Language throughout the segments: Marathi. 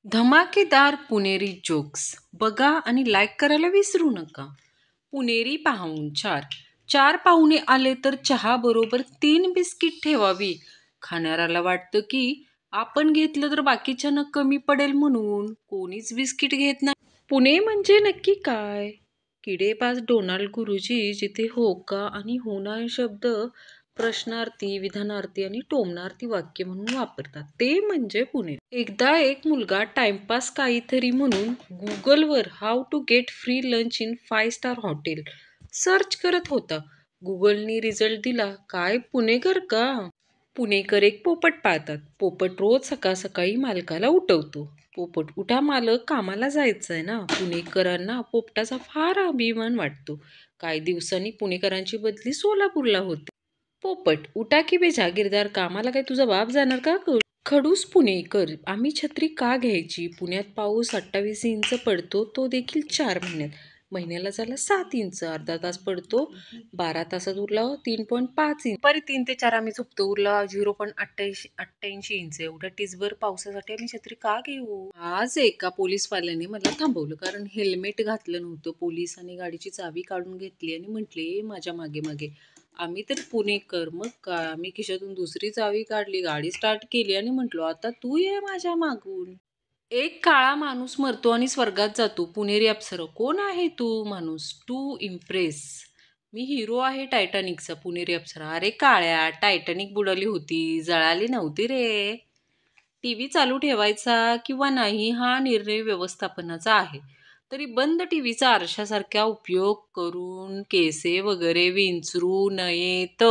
धमाकेदार पुणेरी जोक्स बघा आणि लाईक करायला विसरू नका. पुणेरी पाहुणचार. 4 पाहुणे आले तर चहा बरोबर 3 बिस्किट ठेवावी. खाणाऱ्याला वाटतं की आपण घेतलं तर बाकीच्यांना कमी पडेल म्हणून कोणीच बिस्किट घेत नाही. पुणे म्हणजे नक्की काय? किडेबाज डोनाल्ड गुरुजी जिथे होका आणि होना हे शब्द प्रश्नार्थी, विधानार्थी आणि टोमणार्थी वाक्य म्हणून वापरतात ते म्हणजे पुणे. एकदा एक मुलगा टाइमपास काहीतरी म्हणून गुगलवर how to get free lunch in 5 star hotel search करत होता. गुगलनी रिझल्ट दिला. काय पुणेकर का? पुणेकर एक पोपट पाळतात. पोपट रोज सकाळ सकाळी मालकाला उठवतो. पोपट उठा मालक, कामाला जायचंय ना. पुणेकरांना पोपटाचा फार अभिमान वाटतो. काही दिवसांनी पुणेकरांची बदली सोलापूरला होते. पोपट उठा की बे जागीरदार, कामाला काय तुझा बाप जाणार का? खडूस पुणेकर, आम्ही छत्री का घ्यायची? पुण्यात पाऊस 28 इंच पडतो, तो देखील 4 महिन्यात. महिन्याला झाला 7 इंच. अर्धा तास पडतो, 12 तासात उरला 3.5 इंच. दुपारी 3 ते 4 आम्ही झोपतो, उरला 0.88 इंच. एवढ्या टिचभर पावसासाठी आम्ही छत्री का घेऊ? आज एका पोलीसवाल्याने मला थांबवलं कारण हेल्मेट घातलं नव्हतं. पोलिसांनी गाडीची चावी काढून घेतली आणि म्हटले माझ्या मागे मागे. आम्ही तर पुणेकर, मग काय. आम्ही खिशातून दुसरी चावी काढली, गाडी स्टार्ट केली आणि म्हटलो आता तू ये माझ्या मागून. एक काळा माणूस मरतो आणि स्वर्गात जातो. पुणेरी अप्सरा. कोण आहे तू? माणूस. To impress. मी हिरो आहे टायटॅनिकचा. पुणेरी अप्सरा. अरे काळ्या, टायटॅनिक बुडाली होती, जळाली नव्हती रे. टीव्ही चालू ठेवायचा किंवा नाही हा निर्णय व्यवस्थापनाचा आहे. तरी बंद टीव्हीचा आरशासारखा उपयोग करून केसे वगैरे विंचरू नयेत.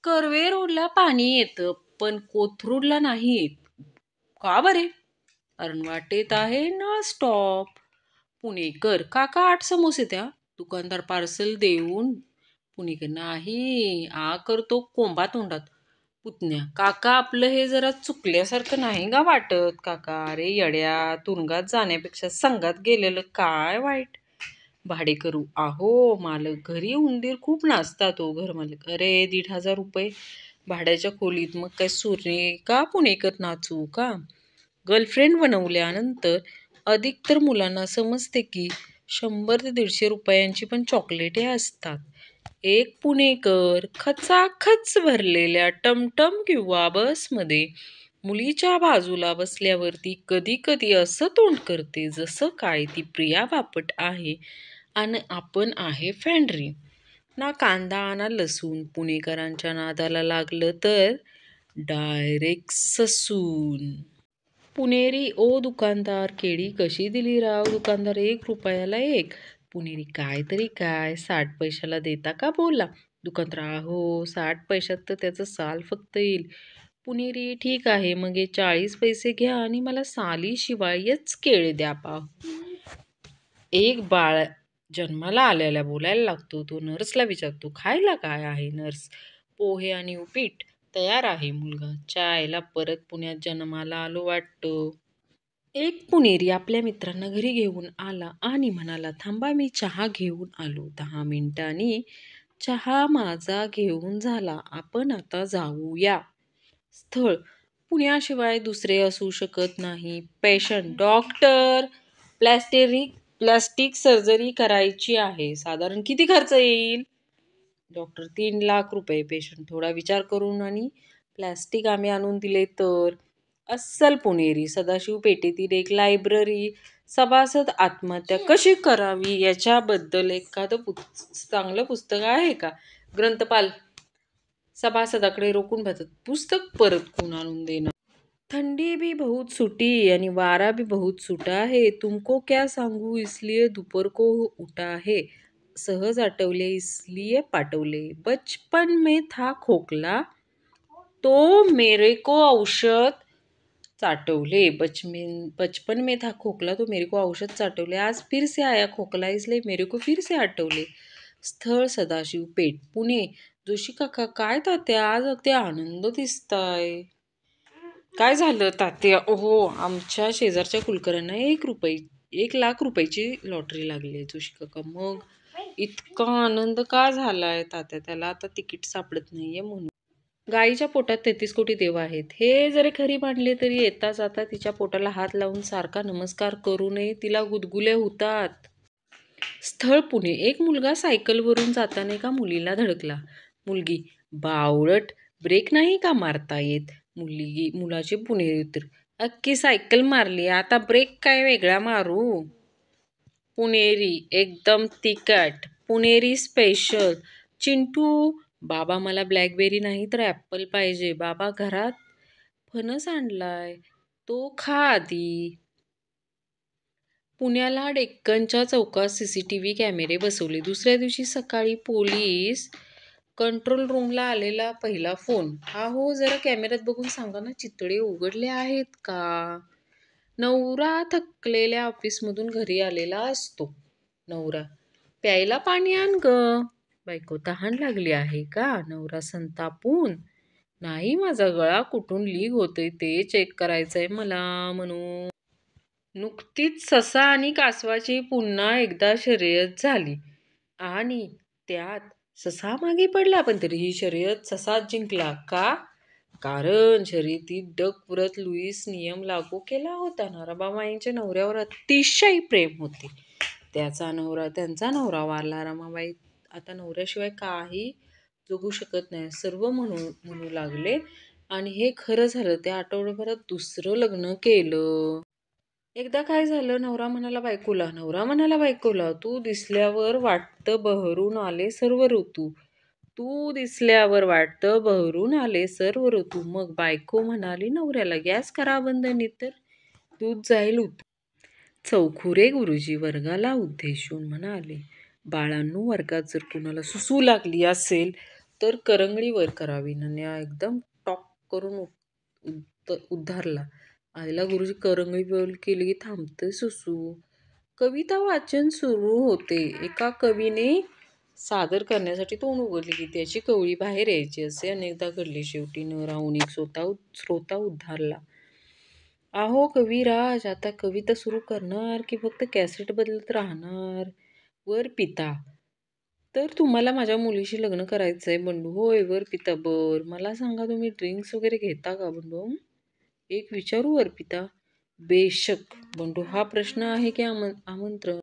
कर्वे रोडला पाणी येतं पण कोथरूडला नाही येत. का बरे? कारण वाटेत आहे नळ स्टॉप. पुणेकर. काका 8 समोसे द्या. दुकानदार पार्सल देऊन. पुणेकर. नाही, आ करतो कोंबा तोंडात. पुतण्या. काका आपलं हे जरा चुकल्यासारखं नाही का वाटत काका? अरे येड्या, तुरुंगात जाण्यापेक्षा संघात गेलेलं काय वाईट? भाडेकरू. आहो मालक, घरी उंदीर खूप नाचतात हो. घरमालक. अरे 1,500 रुपये भाड्याच्या खोलीत, मग काय सुरे का पुणेकर नाचू का? गर्लफ्रेंड बनवल्यानंतर अधिकतर मुलांना समजते की 100 ते 150 रुपयांची पण चॉकलेटे असतात. एक पुणेकर खचाखच भरलेल्या टमटम किंवा बसमध्ये मुलीच्या बाजूला बसल्यावरती कधी कधी असं तोंड करते जसं काय ती प्रिया बापट आहे आणि आपण आहे फॅन्ड्री. ना कांदा ना लसूण. पुणेकरांच्या नादाला लागलं तर डायरेक्ट ससून. पुणेरी. ओ दुकानदार, केळी कशी दिली राव? दुकानदार. 1 रुपयाला 1. पुणेरी. काय तरी काय, 60 पैशाला देता का बोला? दुकानदार. हो 60 पैशात तर त्याचं साल फक्त येईल. पुणेरी. ठीक आहे, मग हे 40 पैसे घ्या आणि मला सालीशिवायच केळी द्या. एक बाळ जन्माला आल्याला बोलायला लागतो. तो नर्सला विचारतो खायला काय आहे? नर्स. पोहे आणि उपीट. तयार आहे. मुलगा. चायला परत पुण्यात जन्माला आलो वाटतं. एक पुणेरी आपल्या मित्रांना घरी घेऊन आला आणि म्हणाला थांबा मी चहा घेऊन आलो. 10 मिनिटांनी चहा माझा घेऊन झाला. आपण आता जाऊया. स्थळ. पुण्याशिवाय दुसरे असू शकत नाही. पेशंट. डॉक्टर, प्लॅस्टिक सर्जरी करायची आहे. साधारण किती खर्च येईल? डॉक्टर. 3 लाख रुपये. पेशंट. थोडा विचार करून आणि प्लॅस्टिक आम्ही आणून दिले तर? अस्सल पुणेरी. सदाशिव पेठेतील एक लायब्ररी. सभासद आत्महत्या कशी करावी याच्याबद्दल एखादं चांगलं पुस्तक आहे का? ग्रंथपाल सभासदाकडे रोखून पाहतात. पुस्तक परत कोण आणून देणार? ठंडी भी बहुत सुटी आणि वारा भी बहुत सुटा है. तुमको क्या सांगू, इसलिए दोपहर को उठा है. सहज आठवले इसलिए पाठवले. बचपन में था खोकला तो मेरे को औषध चाटवले. बचपन में था खोकला तो मेरे को औषध चाटवले. आज फिर से आया खोकला इसलिए मेरे को फिर से आठवले. स्थळ. सदाशिव पेठ. पुणे. जोशी काका. काय तात्या, आज अगदी आनंद दिसताय. काय झालं तात्या? हो, आमच्या शेजारच्या कुलकर्ण्यांना 1 लाख रुपयाची लॉटरी लागली आहे. जोशी काका. मग इतका आनंद का झालाय तात्या? त्याला आता तिकीट सापडत नाहीये म्हणून. गाईच्या पोटात 33 कोटी देव आहेत. हे जरी खरी मानले तरी येता जाता तिच्या पोटाला हात लावून सारखा नमस्कार करू नये, तिला गुदगुल्या होतात. स्थळ पुणे. एक मुलगा सायकलवरून जाताना एका मुलीला धडकला. मुलगी, बावळट, ब्रेक नाही का मारता येत? मुलाचे पुणेरी उत्तर, अख्खी सायकल मारली, आता ब्रेक काय वेगळा मारू? पुणेरी एकदम तिखट. पुणेरी स्पेशल. चिंटू, बाबा मला ब्लॅकबेरी नाही तर ॲपल पाहिजे. बाबा घरात फणस आणलाय, तो खा आधी. पुण्याला डेक्कनच्या चौकात CCTV कॅमेरे बसवले. दुसऱ्या दिवशी सकाळी पोलीस कंट्रोल रूमला आलेला पहिला फोन. हो जरा कॅमेऱ्यात बघून सांगा ना, चितळे उघडले आहेत का? नवरा थकलेल्या ऑफिसमधून घरी आलेला असतो. नवरा, प्यायला पाणी आण ग. बायको, तहान लागली आहे का? नवरा संतापून, नाही, माझा गळा कुठून लीक होतोय ते चेक करायचंय मला म्हणून. नुकतीच ससा आणि कासवाची पुन्हा एकदा शर्यत झाली आणि त्यात ससा मागे पडला, पण तरीही शर्यत ससाच जिंकला. का? कारण शर्यतीत डग पुरत लुईस नियम लागू केला होता. रमाबाईंच्या नवऱ्यावर अतिशय प्रेम होते. त्यांचा नवरा वारला. रमाबाई आता नवऱ्याशिवाय काही जगू शकत नाही सर्व म्हणू लागले आणि हे खरं झालं. त्या आठवड्याभरात दुसरं लग्न केलं. एकदा काय झालं, नवरा म्हणाला बायकोला, तू दिसल्यावर वाटतं बहरून आले सर्व ऋतू. मग बायको म्हणाली नवऱ्याला, गॅस करा बंद, तर दूध जाईल उतू. चौखुरे गुरुजी वर्गाला उद्देशून म्हणाले, बाळांनो, वर्गात जर कुणाला सुसू लागली असेल तर करंगळी वर करावी. नन्या एकदम टॉक करून उद्धारला. आईला गुरुजी करंगळी वर केली की थांबते सुसू. कविता वाचन सुरू होते. एका कवीने सादर करण्यासाठी तोंड उघडले की त्याची कवळी बाहेर यायची. असे अनेकदा घडले. शेवटी न राहून एक श्रोता उद्धारला. अहो कविराज, आता कविता सुरू करणार की फक्त कॅसेट बदलत राहणार? वर पिता, तर तुम्हाला माझ्या मुलीशी लग्न करायचंय? बंडू, होय. वर पिता, बर. मला सांगा, तुम्ही ड्रिंक्स वगैरे घेता का? बंडू, एक विचारू? वर पिता, बेशक. बंडू, हा प्रश्न आहे की आमंत्रण?